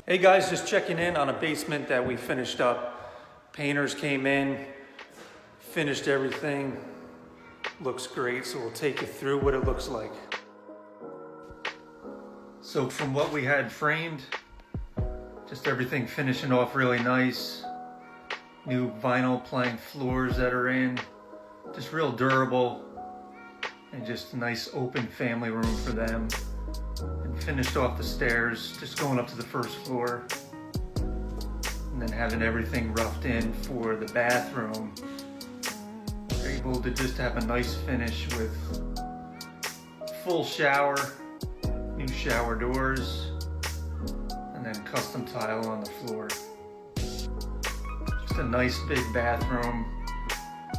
Hey guys, just checking in on a basement that we finished up. Painters came in, finished everything. Looks great, so we'll take you through what it looks like. So from what we had framed, just everything finishing off really nice. New vinyl plank floors that are in, just real durable, and just a nice open family room for them. And finished off the stairs, just going up to the first floor, and then having everything roughed in for the bathroom. We're able to just have a nice finish with full shower, new shower doors, and then custom tile on the floor. Just a nice big bathroom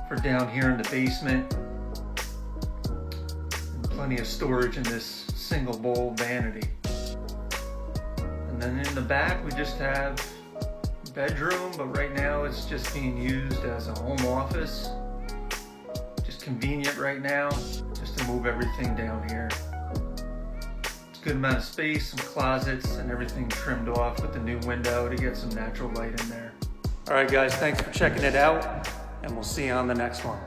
for down here in the basement, and plenty of storage in this single bowl vanity. And then in the back we just have a bedroom, but right now it's just being used as a home office. Just convenient right now, just to move everything down here. It's a good amount of space, some closets, and everything trimmed off with the new window to get some natural light in there. Alright guys, thanks for checking it out, and we'll see you on the next one.